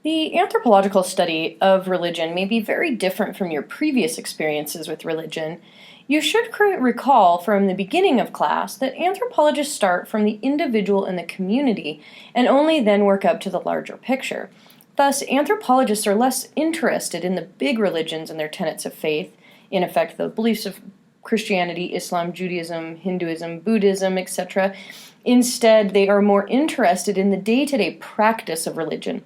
The anthropological study of religion may be very different from your previous experiences with religion. You should recall from the beginning of class that anthropologists start from the individual and the community and only then work up to the larger picture. Thus, anthropologists are less interested in the big religions and their tenets of faith, in effect, the beliefs of Christianity, Islam, Judaism, Hinduism, Buddhism, etc. Instead, they are more interested in the day-to-day practice of religion,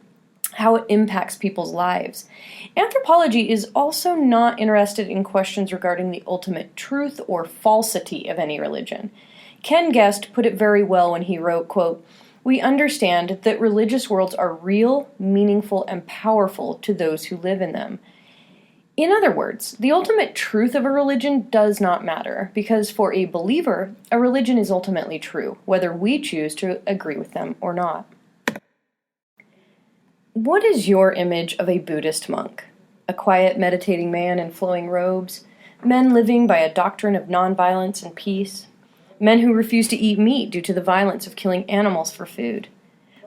how it impacts people's lives. Anthropology is also not interested in questions regarding the ultimate truth or falsity of any religion. Ken Guest put it very well when he wrote, quote, "We understand that religious worlds are real, meaningful, and powerful to those who live in them." In other words, the ultimate truth of a religion does not matter, because for a believer, a religion is ultimately true, whether we choose to agree with them or not. What is your image of a Buddhist monk? A quiet, meditating man in flowing robes? Men living by a doctrine of nonviolence and peace? Men who refuse to eat meat due to the violence of killing animals for food?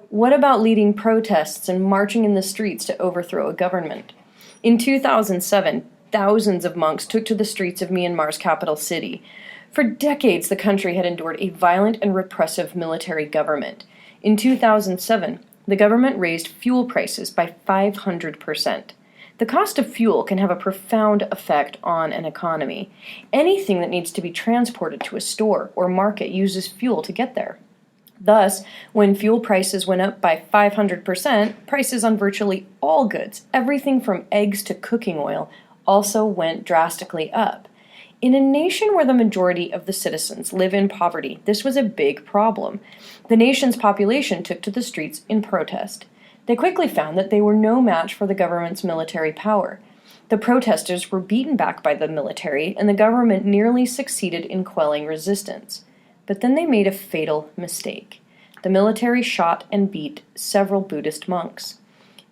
What about leading protests and marching in the streets to overthrow a government? In 2007, thousands of monks took to the streets of Myanmar's capital city. For decades, the country had endured a violent and repressive military government. In 2007, the government raised fuel prices by 500%. The cost of fuel can have a profound effect on an economy. Anything that needs to be transported to a store or market uses fuel to get there. Thus, when fuel prices went up by 500%, prices on virtually all goods, everything from eggs to cooking oil, also went drastically up. In a nation where the majority of the citizens live in poverty, this was a big problem. The nation's population took to the streets in protest. They quickly found that they were no match for the government's military power. The protesters were beaten back by the military, and the government nearly succeeded in quelling resistance. But then they made a fatal mistake. The military shot and beat several Buddhist monks.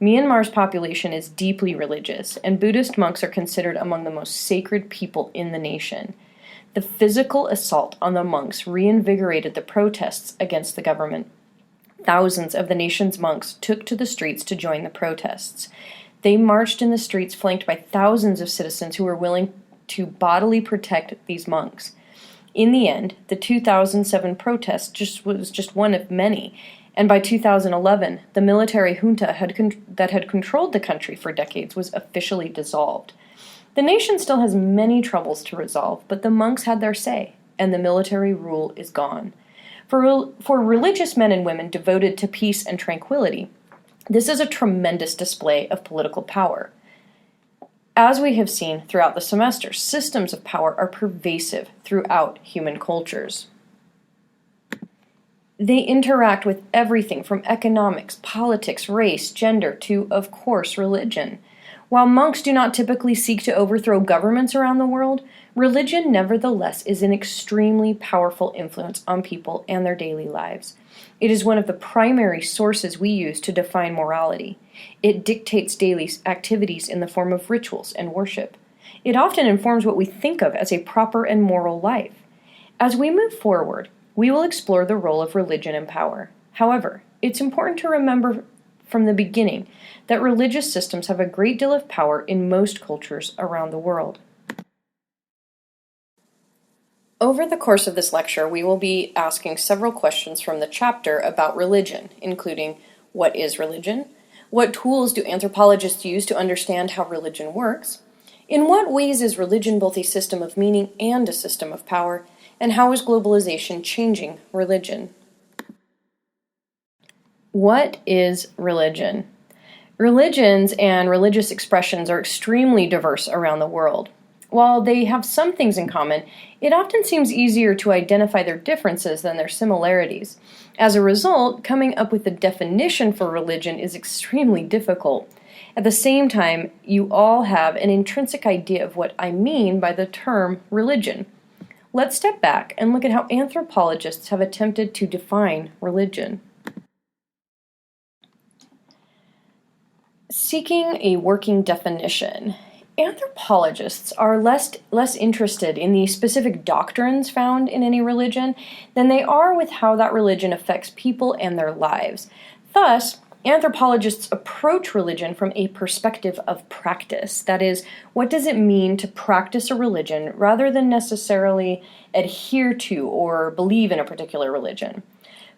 Myanmar's population is deeply religious, and Buddhist monks are considered among the most sacred people in the nation. The physical assault on the monks reinvigorated the protests against the government. Thousands of the nation's monks took to the streets to join the protests. They marched in the streets flanked by thousands of citizens who were willing to bodily protect these monks. In the end, the 2007 protest was just one of many, and by 2011, the military junta that had controlled the country for decades was officially dissolved. The nation still has many troubles to resolve, but the monks had their say, and the military rule is gone. For religious men and women devoted to peace and tranquility, this is a tremendous display of political power. As we have seen throughout the semester, systems of power are pervasive throughout human cultures. They interact with everything from economics, politics, race, gender, to, of course, religion. While monks do not typically seek to overthrow governments around the world, religion nevertheless is an extremely powerful influence on people and their daily lives. It is one of the primary sources we use to define morality. It dictates daily activities in the form of rituals and worship. It often informs what we think of as a proper and moral life. As we move forward, we will explore the role of religion in power. However, it's important to remember from the beginning that religious systems have a great deal of power in most cultures around the world. Over the course of this lecture, we will be asking several questions from the chapter about religion, including what is religion? What tools do anthropologists use to understand how religion works? In what ways is religion both a system of meaning and a system of power? And how is globalization changing religion? What is religion? Religions and religious expressions are extremely diverse around the world. While they have some things in common, it often seems easier to identify their differences than their similarities. As a result, coming up with a definition for religion is extremely difficult. At the same time, you all have an intrinsic idea of what I mean by the term religion. Let's step back and look at how anthropologists have attempted to define religion. Seeking a working definition. Anthropologists are less interested in the specific doctrines found in any religion than they are with how that religion affects people and their lives. Thus, Anthropologists approach religion from a perspective of practice. That is, what does it mean to practice a religion rather than necessarily adhere to or believe in a particular religion?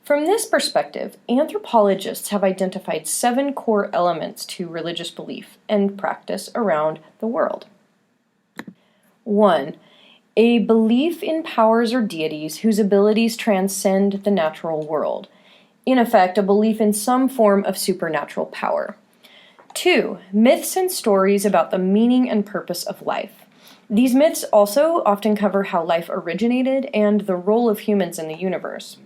From this perspective, anthropologists have identified 7 core elements to religious belief and practice around the world. 1. A belief in powers or deities whose abilities transcend the natural world. In effect, a belief in some form of supernatural power. 2. Myths and stories about the meaning and purpose of life. These myths also often cover how life originated and the role of humans in the universe.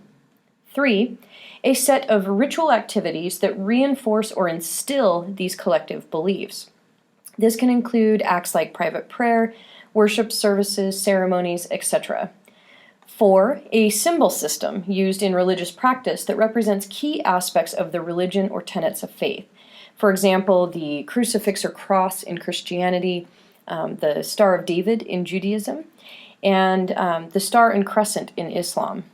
3. A set of ritual activities that reinforce or instill these collective beliefs. This can include acts like private prayer, worship services, ceremonies, etc. 4. A symbol system used in religious practice that represents key aspects of the religion or tenets of faith. For example, the crucifix or cross in Christianity, the Star of David in Judaism, and the Star and Crescent in Islam.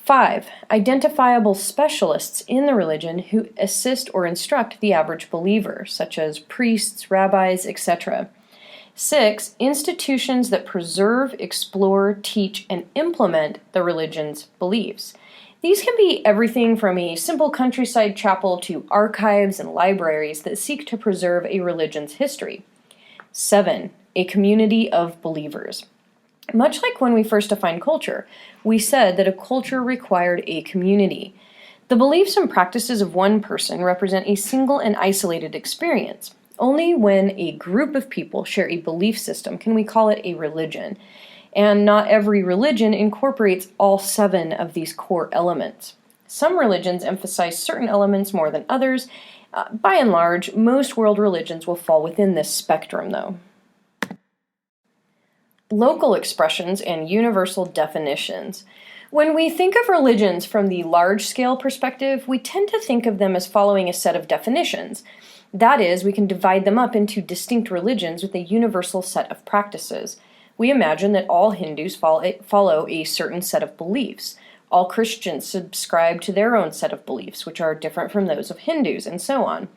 5. Identifiable specialists in the religion who assist or instruct the average believer, such as priests, rabbis, etc. 6. Institutions that preserve, explore, teach, and implement the religion's beliefs. These can be everything from a simple countryside chapel to archives and libraries that seek to preserve a religion's history. 7. A community of believers. Much like when we first defined culture, we said that a culture required a community. The beliefs and practices of one person represent a single and isolated experience. Only when a group of people share a belief system can we call it a religion. And not every religion incorporates all 7 of these core elements. Some religions emphasize certain elements more than others. By and large, most world religions will fall within this spectrum, though. Local expressions and universal definitions. When we think of religions from the large-scale perspective, we tend to think of them as following a set of definitions. That is, we can divide them up into distinct religions with a universal set of practices. We imagine that all Hindus follow a certain set of beliefs. All Christians subscribe to their own set of beliefs, which are different from those of Hindus, and so on.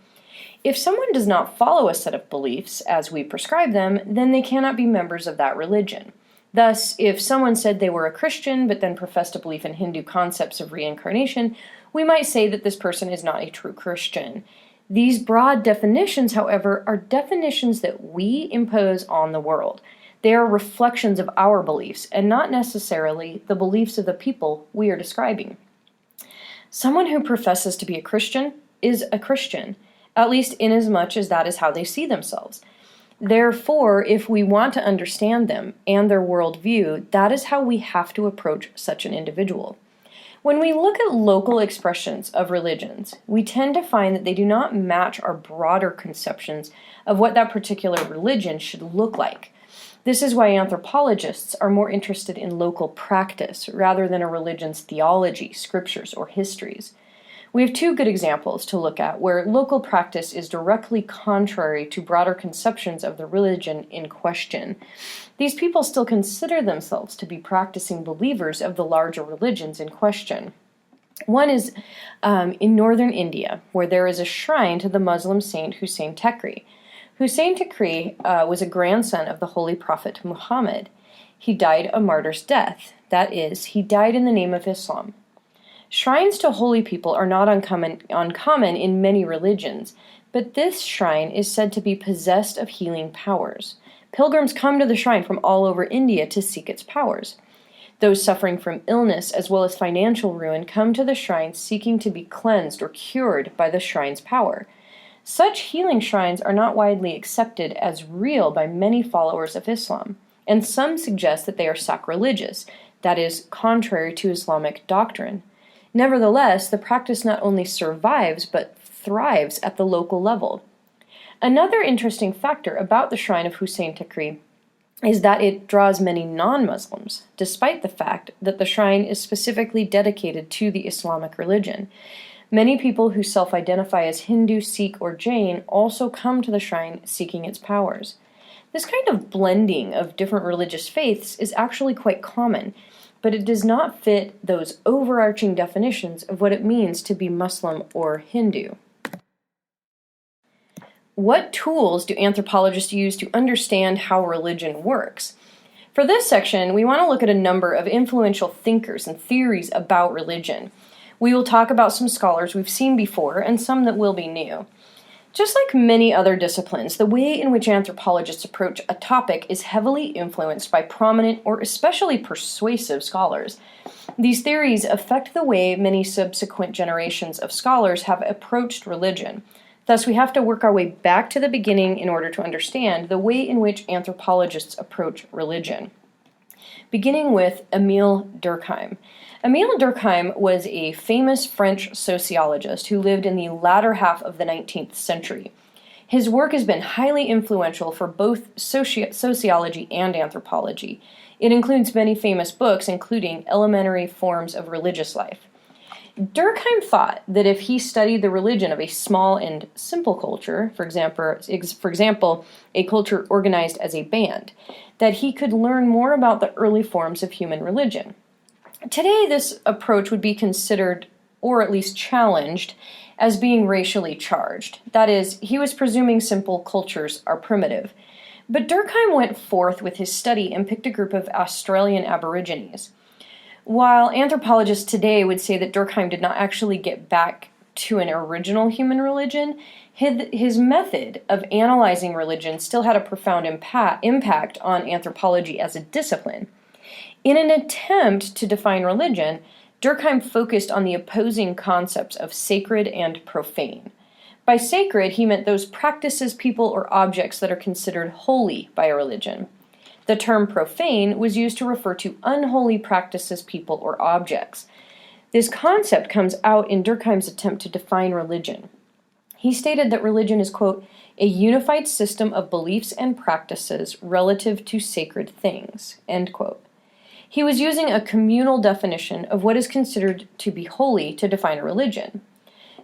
If someone does not follow a set of beliefs as we prescribe them, then they cannot be members of that religion. Thus, if someone said they were a Christian but then professed a belief in Hindu concepts of reincarnation, we might say that this person is not a true Christian. These broad definitions, however, are definitions that we impose on the world. They are reflections of our beliefs and not necessarily the beliefs of the people we are describing. Someone who professes to be a Christian is a Christian, at least inasmuch as that is how they see themselves. Therefore, if we want to understand them and their worldview, that is how we have to approach such an individual. When we look at local expressions of religions, we tend to find that they do not match our broader conceptions of what that particular religion should look like. This is why anthropologists are more interested in local practice rather than a religion's theology, scriptures, or histories. We have 2 good examples to look at where local practice is directly contrary to broader conceptions of the religion in question. These people still consider themselves to be practicing believers of the larger religions in question. One is in northern India, where there is a shrine to the Muslim saint Hussein Tekri. Hussein Tekri was a grandson of the Holy Prophet Muhammad. He died a martyr's death. That is, he died in the name of Islam. Shrines to holy people are not uncommon in many religions, but this shrine is said to be possessed of healing powers. Pilgrims come to the shrine from all over India to seek its powers. Those suffering from illness as well as financial ruin come to the shrine seeking to be cleansed or cured by the shrine's power. Such healing shrines are not widely accepted as real by many followers of Islam, and some suggest that they are sacrilegious, that is, contrary to Islamic doctrine. Nevertheless, the practice not only survives, but thrives at the local level. Another interesting factor about the shrine of Hussein Tekri is that it draws many non-Muslims, despite the fact that the shrine is specifically dedicated to the Islamic religion. Many people who self-identify as Hindu, Sikh, or Jain also come to the shrine seeking its powers. This kind of blending of different religious faiths is actually quite common, but it does not fit those overarching definitions of what it means to be Muslim or Hindu. What tools do anthropologists use to understand how religion works? For this section, we want to look at a number of influential thinkers and theories about religion. We will talk about some scholars we've seen before and some that will be new. Just like many other disciplines, the way in which anthropologists approach a topic is heavily influenced by prominent or especially persuasive scholars. These theories affect the way many subsequent generations of scholars have approached religion. Thus, we have to work our way back to the beginning in order to understand the way in which anthropologists approach religion. Beginning with Émile Durkheim. Émile Durkheim was a famous French sociologist who lived in the latter half of the 19th century. His work has been highly influential for both sociology and anthropology. It includes many famous books, including Elementary Forms of Religious Life. Durkheim thought that if he studied the religion of a small and simple culture, for example, a culture organized as a band, that he could learn more about the early forms of human religion. Today, this approach would be considered, or at least challenged, as being racially charged. That is, he was presuming simple cultures are primitive. But Durkheim went forth with his study and picked a group of Australian Aborigines. While anthropologists today would say that Durkheim did not actually get back to an original human religion, his method of analyzing religion still had a profound impact on anthropology as a discipline. In an attempt to define religion, Durkheim focused on the opposing concepts of sacred and profane. By sacred, he meant those practices, people, or objects that are considered holy by a religion. The term profane was used to refer to unholy practices, people, or objects. This concept comes out in Durkheim's attempt to define religion. He stated that religion is, quote, a unified system of beliefs and practices relative to sacred things, end quote. He was using a communal definition of what is considered to be holy to define a religion.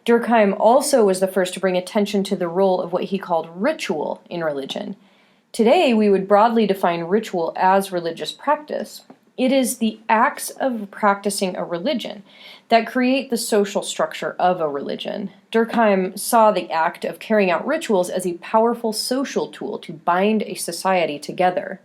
Durkheim also was the first to bring attention to the role of what he called ritual in religion. Today, we would broadly define ritual as religious practice. It is the acts of practicing a religion that create the social structure of a religion. Durkheim saw the act of carrying out rituals as a powerful social tool to bind a society together.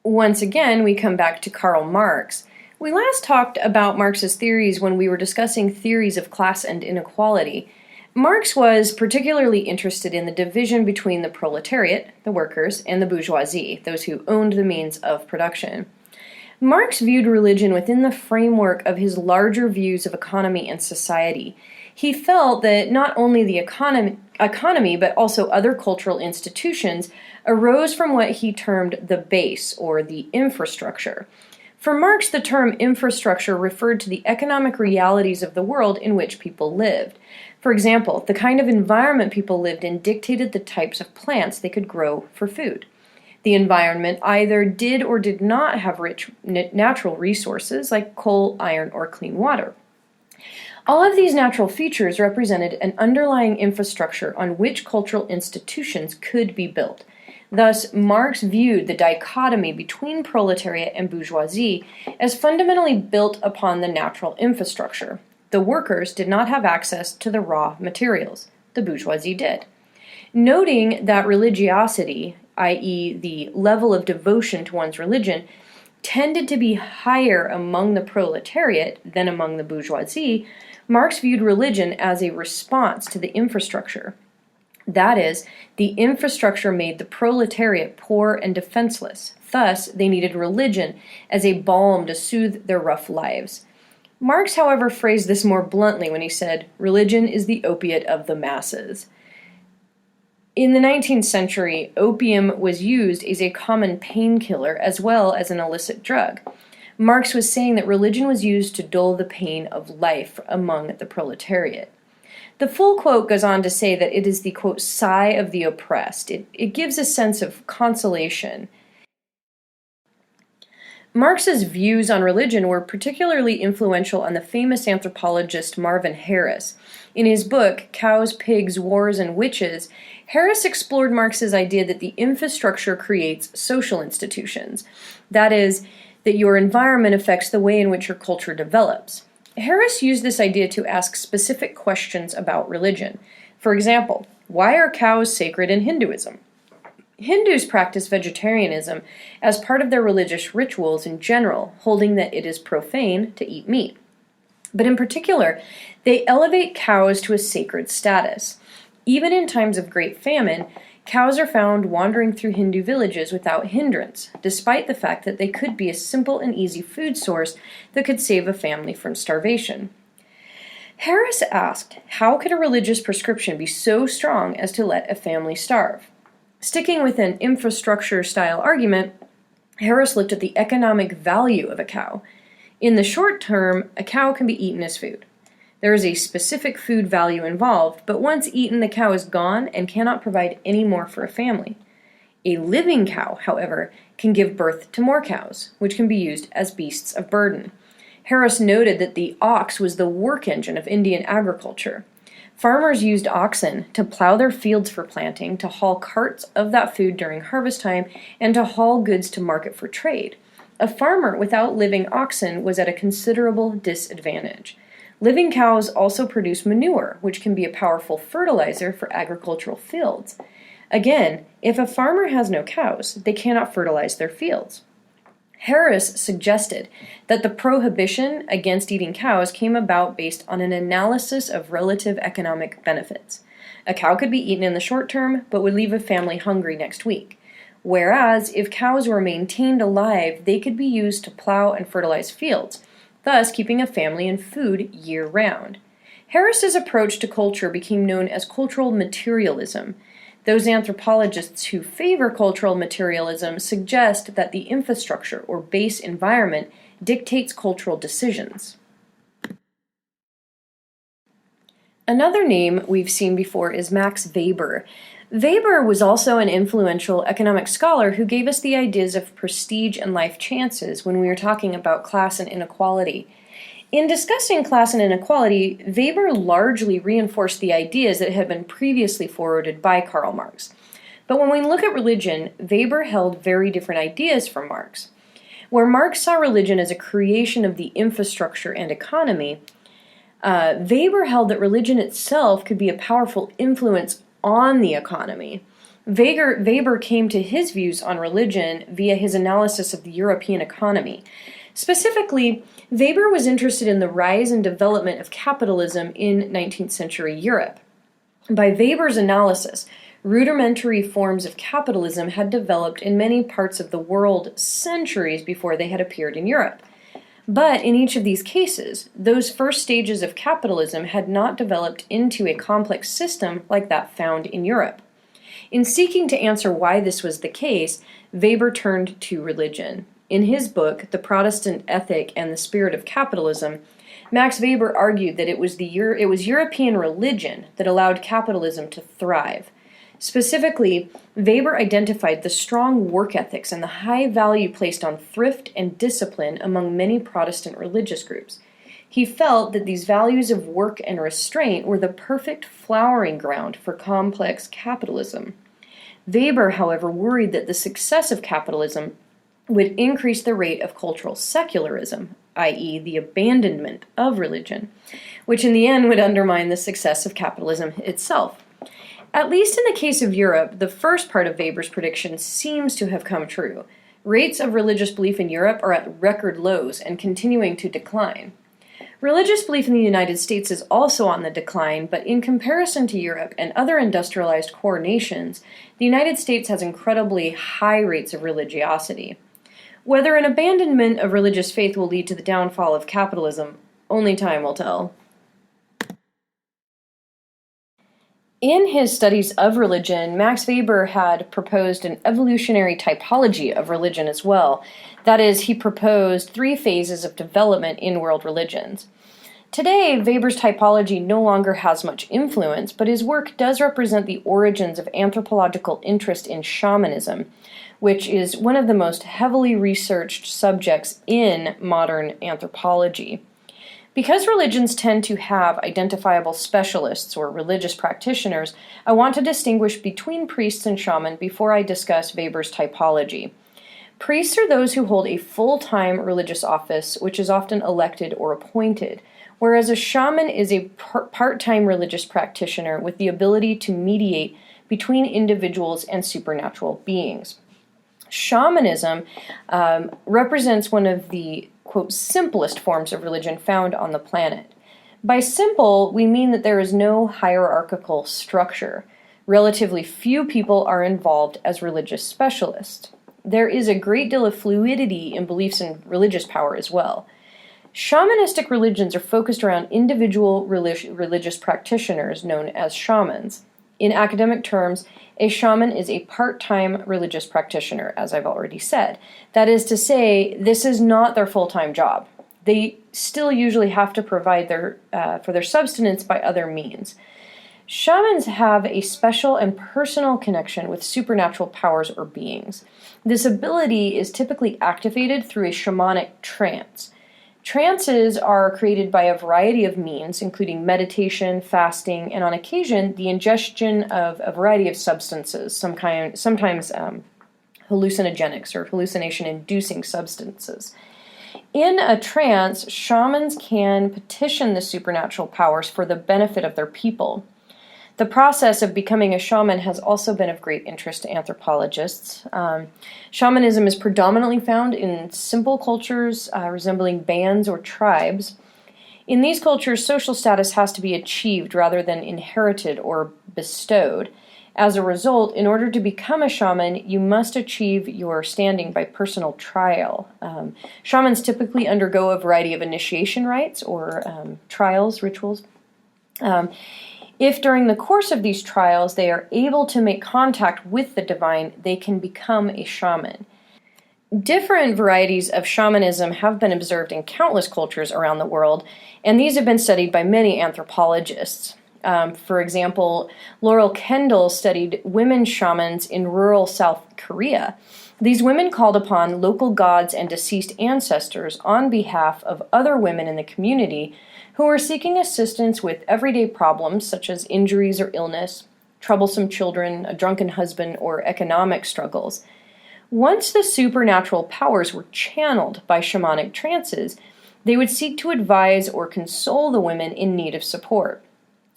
Once again, we come back to Karl Marx. We last talked about Marx's theories when we were discussing theories of class and inequality. Marx was particularly interested in the division between the proletariat, the workers, and the bourgeoisie, those who owned the means of production. Marx viewed religion within the framework of his larger views of economy and society. He felt that not only the economy but also other cultural institutions arose from what he termed the base, or the infrastructure. For Marx, the term infrastructure referred to the economic realities of the world in which people lived. For example, the kind of environment people lived in dictated the types of plants they could grow for food. The environment either did or did not have rich natural resources like coal, iron, or clean water. All of these natural features represented an underlying infrastructure on which cultural institutions could be built. Thus, Marx viewed the dichotomy between proletariat and bourgeoisie as fundamentally built upon the natural infrastructure. The workers did not have access to the raw materials. The bourgeoisie did. Noting that religiosity, i.e., the level of devotion to one's religion, tended to be higher among the proletariat than among the bourgeoisie, Marx viewed religion as a response to the infrastructure. That is, the infrastructure made the proletariat poor and defenseless. Thus, they needed religion as a balm to soothe their rough lives. Marx, however, phrased this more bluntly when he said, "Religion is the opiate of the masses." In the 19th century, opium was used as a common painkiller as well as an illicit drug. Marx was saying that religion was used to dull the pain of life among the proletariat. The full quote goes on to say that it is the, quote, sigh of the oppressed. It gives a sense of consolation. Marx's views on religion were particularly influential on the famous anthropologist Marvin Harris. In his book, Cows, Pigs, Wars, and Witches, Harris explored Marx's idea that the infrastructure creates social institutions. That is, that your environment affects the way in which your culture develops. Harris used this idea to ask specific questions about religion. For example, why are cows sacred in Hinduism? Hindus practice vegetarianism as part of their religious rituals in general, holding that it is profane to eat meat. But in particular, they elevate cows to a sacred status. Even in times of great famine, cows are found wandering through Hindu villages without hindrance, despite the fact that they could be a simple and easy food source that could save a family from starvation. Harris asked, how could a religious prescription be so strong as to let a family starve? Sticking with an infrastructure-style argument, Harris looked at the economic value of a cow. In the short term, a cow can be eaten as food. There is a specific food value involved, but once eaten, the cow is gone and cannot provide any more for a family. A living cow, however, can give birth to more cows, which can be used as beasts of burden. Harris noted that the ox was the work engine of Indian agriculture. Farmers used oxen to plow their fields for planting, to haul carts of that food during harvest time, and to haul goods to market for trade. A farmer without living oxen was at a considerable disadvantage. Living cows also produce manure, which can be a powerful fertilizer for agricultural fields. Again, if a farmer has no cows, they cannot fertilize their fields. Harris suggested that the prohibition against eating cows came about based on an analysis of relative economic benefits. A cow could be eaten in the short term, but would leave a family hungry next week. Whereas, if cows were maintained alive, they could be used to plow and fertilize fields, thus keeping a family in food year-round. Harris's approach to culture became known as cultural materialism. Those anthropologists who favor cultural materialism suggest that the infrastructure or base environment dictates cultural decisions. Another name we've seen before is Max Weber. Weber was also an influential economic scholar who gave us the ideas of prestige and life chances when we were talking about class and inequality. In discussing class and inequality, Weber largely reinforced the ideas that had been previously forwarded by Karl Marx. But when we look at religion, Weber held very different ideas from Marx. Where Marx saw religion as a creation of the infrastructure and economy, Weber held that religion itself could be a powerful influence on the economy. Weber came to his views on religion via his analysis of the European economy. Specifically, Weber was interested in the rise and development of capitalism in 19th century Europe. By Weber's analysis, rudimentary forms of capitalism had developed in many parts of the world centuries before they had appeared in Europe. But in each of these cases, those first stages of capitalism had not developed into a complex system like that found in Europe. In seeking to answer why this was the case, Weber turned to religion. In his book, The Protestant Ethic and the Spirit of Capitalism, Max Weber argued that it was European religion that allowed capitalism to thrive. Specifically, Weber identified the strong work ethics and the high value placed on thrift and discipline among many Protestant religious groups. He felt that these values of work and restraint were the perfect flowering ground for complex capitalism. Weber, however, worried that the success of capitalism would increase the rate of cultural secularism, i.e. the abandonment of religion, which in the end would undermine the success of capitalism itself. At least in the case of Europe, the first part of Weber's prediction seems to have come true. Rates of religious belief in Europe are at record lows and continuing to decline. Religious belief in the United States is also on the decline, but in comparison to Europe and other industrialized core nations, the United States has incredibly high rates of religiosity. Whether an abandonment of religious faith will lead to the downfall of capitalism, only time will tell. In his studies of religion, Max Weber had proposed an evolutionary typology of religion as well. That is, he proposed 3 phases of development in world religions. Today, Weber's typology no longer has much influence, but his work does represent the origins of anthropological interest in shamanism, which is one of the most heavily researched subjects in modern anthropology. Because religions tend to have identifiable specialists or religious practitioners, I want to distinguish between priests and shaman before I discuss Weber's typology. Priests are those who hold a full-time religious office, which is often elected or appointed, whereas a shaman is a part-time religious practitioner with the ability to mediate between individuals and supernatural beings. Shamanism represents one of the, quote, simplest forms of religion found on the planet. By simple, we mean that there is no hierarchical structure. Relatively few people are involved as religious specialists. There is a great deal of fluidity in beliefs in religious power as well. Shamanistic religions are focused around individual religious practitioners known as shamans. In academic terms, a shaman is a part-time religious practitioner, as I've already said. That is to say, this is not their full-time job. They still usually have to provide for their subsistence by other means. Shamans have a special and personal connection with supernatural powers or beings. This ability is typically activated through a shamanic trance. Trances are created by a variety of means, including meditation, fasting, and on occasion, the ingestion of a variety of substances, sometimes hallucinogenics or hallucination-inducing substances. In a trance, shamans can petition the supernatural powers for the benefit of their people. The process of becoming a shaman has also been of great interest to anthropologists. Shamanism is predominantly found in simple cultures resembling bands or tribes. In these cultures, social status has to be achieved rather than inherited or bestowed. As a result, in order to become a shaman, you must achieve your standing by personal trial. Shamans typically undergo a variety of initiation rites or trials, rituals. If during the course of these trials they are able to make contact with the divine, they can become a shaman. Different varieties of shamanism have been observed in countless cultures around the world, and these have been studied by many anthropologists. For example, Laurel Kendall studied women shamans in rural South Korea. These women called upon local gods and deceased ancestors on behalf of other women in the community who were seeking assistance with everyday problems such as injuries or illness, troublesome children, a drunken husband, or economic struggles. Once the supernatural powers were channeled by shamanic trances, they would seek to advise or console the women in need of support.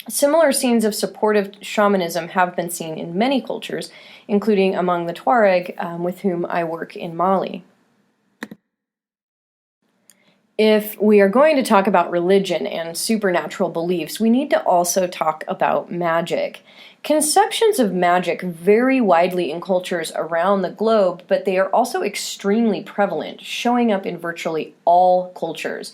Similar scenes of supportive shamanism have been seen in many cultures, including among the Tuareg, with whom I work in Mali. If we are going to talk about religion and supernatural beliefs, we need to also talk about magic. Conceptions of magic vary widely in cultures around the globe, but they are also extremely prevalent, showing up in virtually all cultures.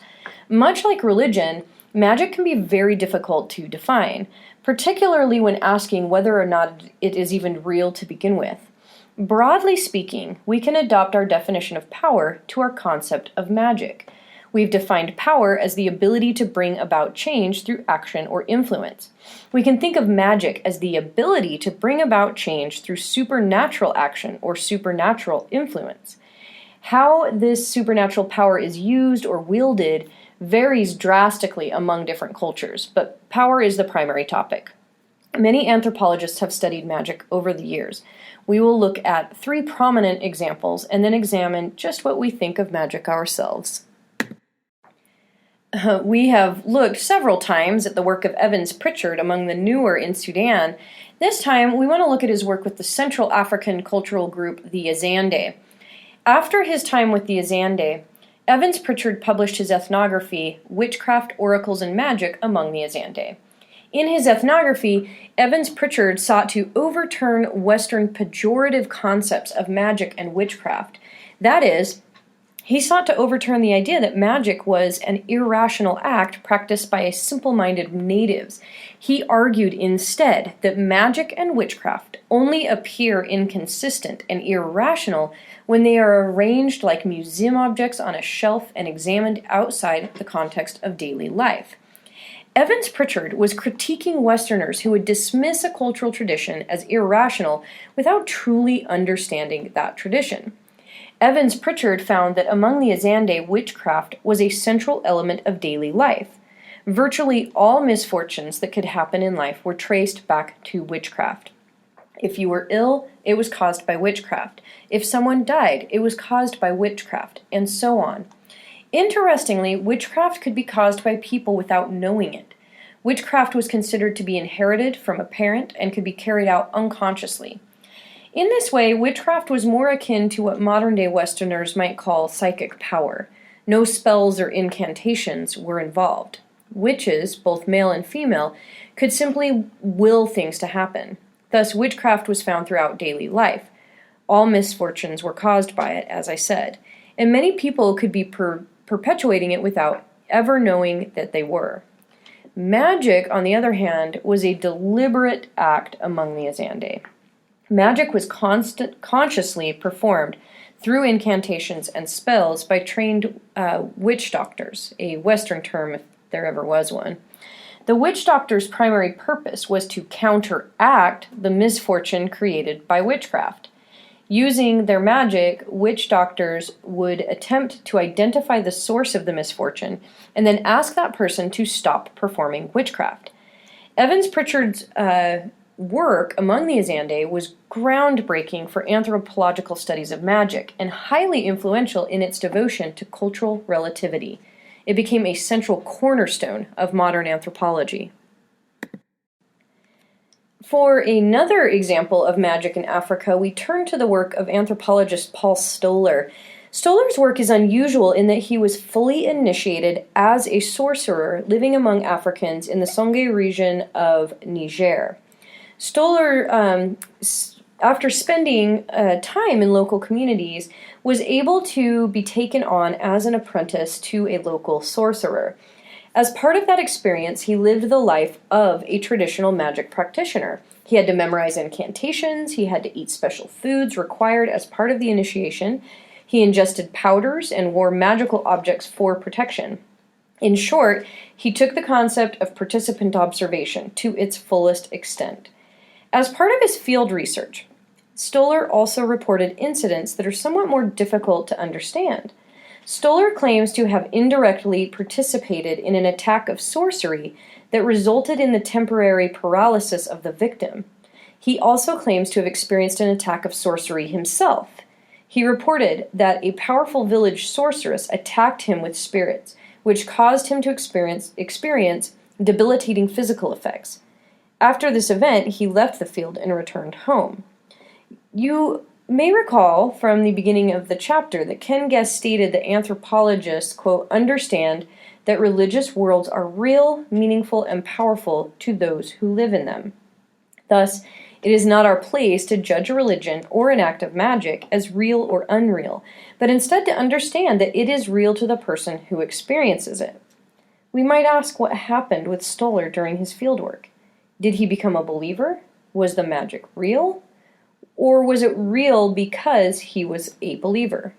Much like religion, magic can be very difficult to define, particularly when asking whether or not it is even real to begin with. Broadly speaking, we can adopt our definition of power to our concept of magic. We've defined power as the ability to bring about change through action or influence. We can think of magic as the ability to bring about change through supernatural action or supernatural influence. How this supernatural power is used or wielded varies drastically among different cultures, but power is the primary topic. Many anthropologists have studied magic over the years. We will look at 3 prominent examples and then examine just what we think of magic ourselves. We have looked several times at the work of Evans Pritchard among the Nuer in Sudan. This time, we want to look at his work with the Central African cultural group, the Azande. After his time with the Azande, Evans Pritchard published his ethnography, Witchcraft, Oracles, and Magic Among the Azande. In his ethnography, Evans Pritchard sought to overturn Western pejorative concepts of magic and witchcraft. That is, he sought to overturn the idea that magic was an irrational act practiced by simple-minded natives. He argued instead that magic and witchcraft only appear inconsistent and irrational when they are arranged like museum objects on a shelf and examined outside the context of daily life. Evans Pritchard was critiquing Westerners who would dismiss a cultural tradition as irrational without truly understanding that tradition. Evans Pritchard found that among the Azande, witchcraft was a central element of daily life. Virtually all misfortunes that could happen in life were traced back to witchcraft. If you were ill, it was caused by witchcraft. If someone died, it was caused by witchcraft, and so on. Interestingly, witchcraft could be caused by people without knowing it. Witchcraft was considered to be inherited from a parent and could be carried out unconsciously. In this way, witchcraft was more akin to what modern-day Westerners might call psychic power. No spells or incantations were involved. Witches, both male and female, could simply will things to happen. Thus, witchcraft was found throughout daily life. All misfortunes were caused by it, as I said, and many people could be perpetuating it without ever knowing that they were. Magic, on the other hand, was a deliberate act among the Azande. Magic was consciously performed through incantations and spells by trained witch doctors, a Western term if there ever was one. The witch doctor's primary purpose was to counteract the misfortune created by witchcraft. Using their magic, witch doctors would attempt to identify the source of the misfortune and then ask that person to stop performing witchcraft. Evans Pritchard's work among the Azande was groundbreaking for anthropological studies of magic and highly influential in its devotion to cultural relativity. It became a central cornerstone of modern anthropology. For another example of magic in Africa, we turn to the work of anthropologist Paul Stoller. Stoller's work is unusual in that he was fully initiated as a sorcerer living among Africans in the Songé region of Niger. Stoller, after spending time in local communities, was able to be taken on as an apprentice to a local sorcerer. As part of that experience, he lived the life of a traditional magic practitioner. He had to memorize incantations, he had to eat special foods required as part of the initiation, he ingested powders and wore magical objects for protection. In short, he took the concept of participant observation to its fullest extent. As part of his field research, Stoller also reported incidents that are somewhat more difficult to understand. Stoller claims to have indirectly participated in an attack of sorcery that resulted in the temporary paralysis of the victim. He also claims to have experienced an attack of sorcery himself. He reported that a powerful village sorceress attacked him with spirits, which caused him to experience debilitating physical effects. After this event, he left the field and returned home. You may recall from the beginning of the chapter that Ken Guest stated that anthropologists, quote, understand that religious worlds are real, meaningful, and powerful to those who live in them. Thus, it is not our place to judge a religion or an act of magic as real or unreal, but instead to understand that it is real to the person who experiences it. We might ask what happened with Stoller during his fieldwork. Did he become a believer? Was the magic real? Or was it real because he was a believer?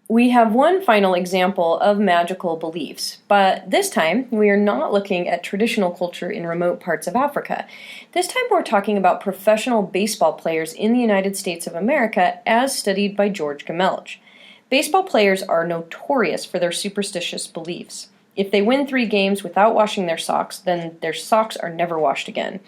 We have one final example of magical beliefs, but this time we are not looking at traditional culture in remote parts of Africa. This time we're talking about professional baseball players in the United States of America as studied by George Gemelch. Baseball players are notorious for their superstitious beliefs. If they win 3 games without washing their socks, then their socks are never washed again.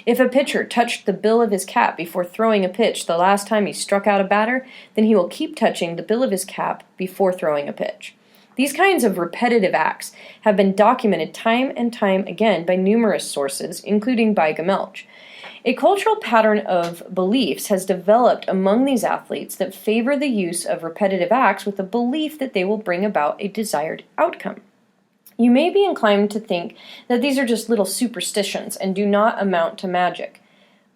If a pitcher touched the bill of his cap before throwing a pitch the last time he struck out a batter, then he will keep touching the bill of his cap before throwing a pitch. These kinds of repetitive acts have been documented time and time again by numerous sources, including by Gemelch. A cultural pattern of beliefs has developed among these athletes that favor the use of repetitive acts with the belief that they will bring about a desired outcome. You may be inclined to think that these are just little superstitions and do not amount to magic.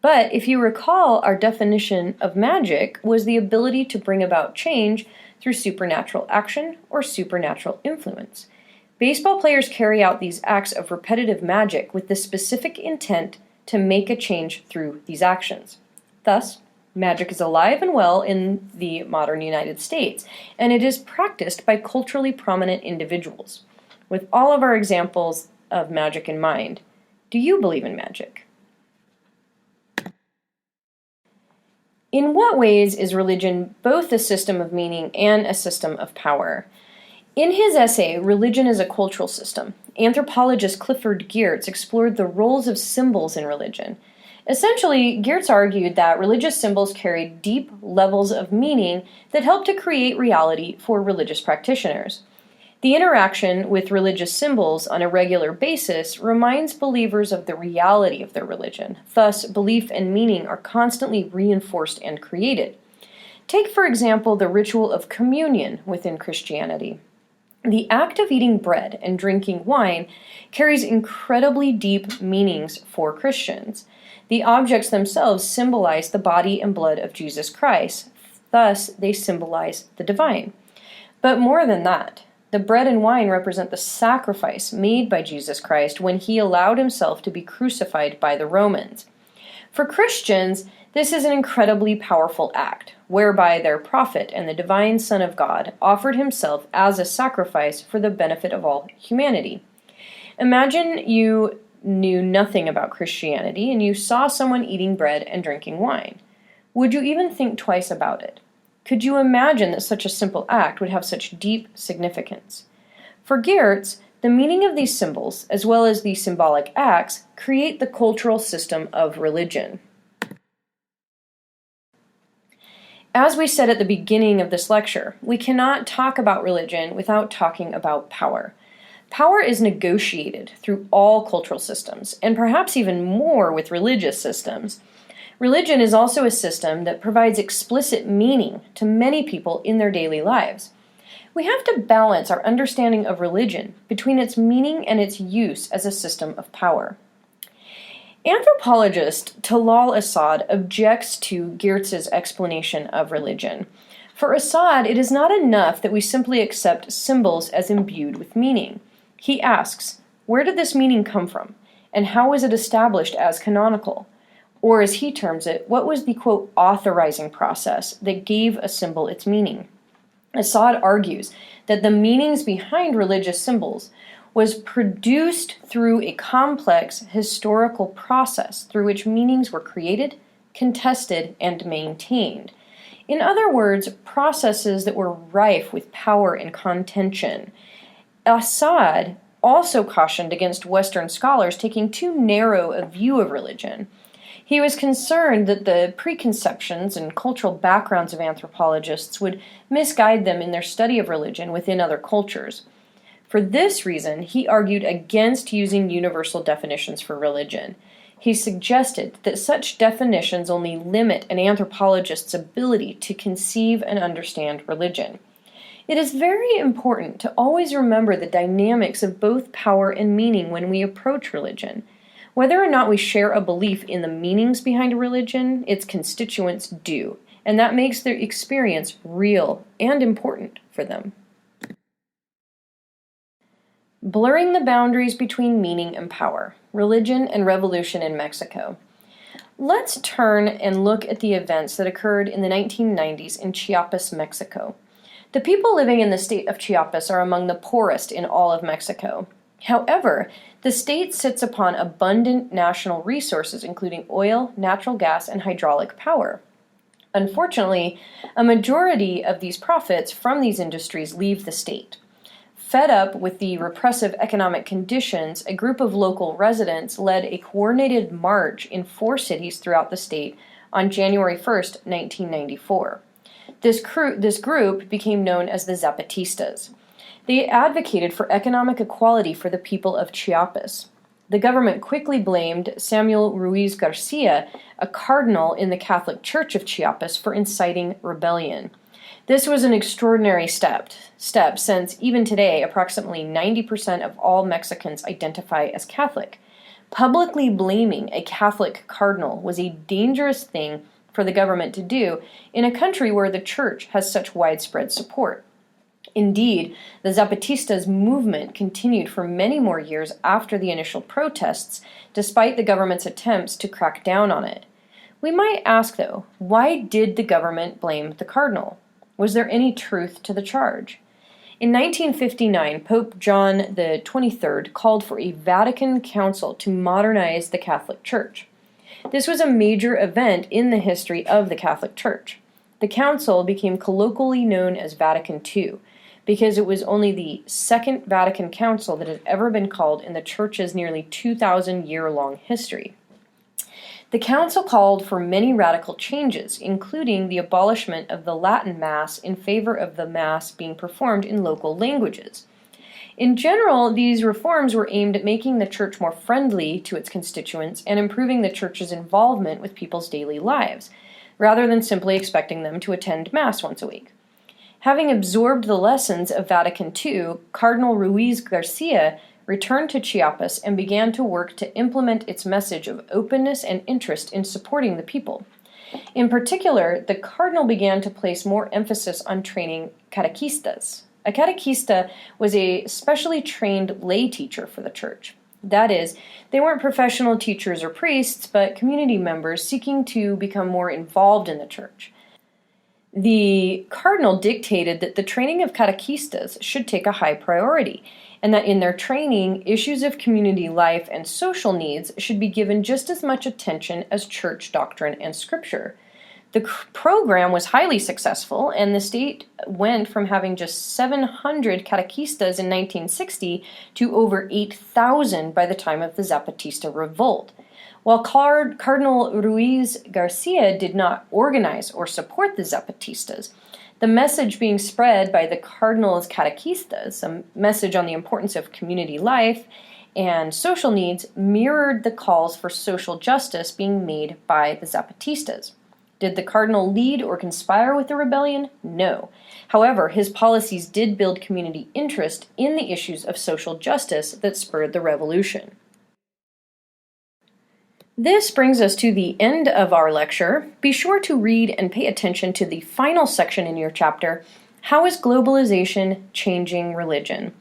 But if you recall, our definition of magic was the ability to bring about change through supernatural action or supernatural influence. Baseball players carry out these acts of repetitive magic with the specific intent to make a change through these actions. Thus, magic is alive and well in the modern United States, and it is practiced by culturally prominent individuals. With all of our examples of magic in mind, do you believe in magic? In what ways is religion both a system of meaning and a system of power? In his essay, Religion as a Cultural System, anthropologist Clifford Geertz explored the roles of symbols in religion. Essentially, Geertz argued that religious symbols carried deep levels of meaning that helped to create reality for religious practitioners. The interaction with religious symbols on a regular basis reminds believers of the reality of their religion. Thus, belief and meaning are constantly reinforced and created. Take, for example, the ritual of communion within Christianity. The act of eating bread and drinking wine carries incredibly deep meanings for Christians. The objects themselves symbolize the body and blood of Jesus Christ. Thus, they symbolize the divine. But more than that, the bread and wine represent the sacrifice made by Jesus Christ when he allowed himself to be crucified by the Romans. For Christians, this is an incredibly powerful act, whereby their prophet and the divine Son of God offered himself as a sacrifice for the benefit of all humanity. Imagine you knew nothing about Christianity and you saw someone eating bread and drinking wine. Would you even think twice about it? Could you imagine that such a simple act would have such deep significance? For Geertz, the meaning of these symbols, as well as these symbolic acts, create the cultural system of religion. As we said at the beginning of this lecture, we cannot talk about religion without talking about power. Power is negotiated through all cultural systems, and perhaps even more with religious systems. Religion is also a system that provides explicit meaning to many people in their daily lives. We have to balance our understanding of religion between its meaning and its use as a system of power. Anthropologist Talal Asad objects to Geertz's explanation of religion. For Asad, it is not enough that we simply accept symbols as imbued with meaning. He asks, where did this meaning come from, and how was it established as canonical? Or as he terms it, what was the, quote, authorizing process that gave a symbol its meaning? Asad argues that the meanings behind religious symbols was produced through a complex historical process through which meanings were created, contested, and maintained. In other words, processes that were rife with power and contention. Asad also cautioned against Western scholars taking too narrow a view of religion. He was concerned that the preconceptions and cultural backgrounds of anthropologists would misguide them in their study of religion within other cultures. For this reason, he argued against using universal definitions for religion. He suggested that such definitions only limit an anthropologist's ability to conceive and understand religion. It is very important to always remember the dynamics of both power and meaning when we approach religion. Whether or not we share a belief in the meanings behind a religion, its constituents do, and that makes their experience real and important for them. Blurring the boundaries between meaning and power, religion and revolution in Mexico. Let's turn and look at the events that occurred in the 1990s in Chiapas, Mexico. The people living in the state of Chiapas are among the poorest in all of Mexico. However, the state sits upon abundant national resources, including oil, natural gas, and hydraulic power. Unfortunately, a majority of these profits from these industries leave the state. Fed up with the repressive economic conditions, a group of local residents led a coordinated march in 4 cities throughout the state on January 1st, 1994. This group became known as the Zapatistas. They advocated for economic equality for the people of Chiapas. The government quickly blamed Samuel Ruiz Garcia, a cardinal in the Catholic Church of Chiapas, for inciting rebellion. This was an extraordinary step since even today approximately 90% of all Mexicans identify as Catholic. Publicly blaming a Catholic cardinal was a dangerous thing for the government to do in a country where the church has such widespread support. Indeed, the Zapatistas movement continued for many more years after the initial protests, despite the government's attempts to crack down on it. We might ask, though, why did the government blame the cardinal? Was there any truth to the charge? In 1959, Pope John XXIII called for a Vatican Council to modernize the Catholic Church. This was a major event in the history of the Catholic Church. The council became colloquially known as Vatican II, because it was only the second Vatican Council that had ever been called in the Church's nearly 2,000-year-long history. The council called for many radical changes, including the abolishment of the Latin Mass in favor of the Mass being performed in local languages. In general, these reforms were aimed at making the church more friendly to its constituents and improving the church's involvement with people's daily lives, rather than simply expecting them to attend Mass once a week. Having absorbed the lessons of Vatican II, Cardinal Ruiz Garcia returned to Chiapas and began to work to implement its message of openness and interest in supporting the people. In particular, the cardinal began to place more emphasis on training catechistas. A catechista was a specially trained lay teacher for the church. That is, they weren't professional teachers or priests, but community members seeking to become more involved in the church. The cardinal dictated that the training of catechistas should take a high priority, and that in their training, issues of community life and social needs should be given just as much attention as church doctrine and scripture. The program was highly successful, and the state went from having just 700 catechistas in 1960 to over 8,000 by the time of the Zapatista revolt. While Cardinal Ruiz Garcia did not organize or support the Zapatistas, the message being spread by the cardinal's catechistas, a message on the importance of community life and social needs, mirrored the calls for social justice being made by the Zapatistas. Did the cardinal lead or conspire with the rebellion? No. However, his policies did build community interest in the issues of social justice that spurred the revolution. This brings us to the end of our lecture. Be sure to read and pay attention to the final section in your chapter, How is Globalization Changing Religion?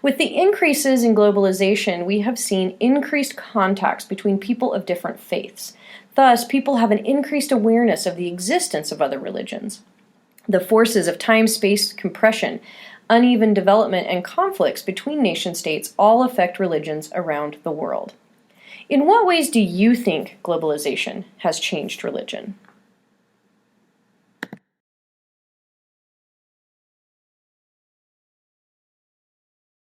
With the increases in globalization, we have seen increased contacts between people of different faiths. Thus, people have an increased awareness of the existence of other religions. The forces of time-space compression, uneven development, and conflicts between nation-states all affect religions around the world. In what ways do you think globalization has changed religion?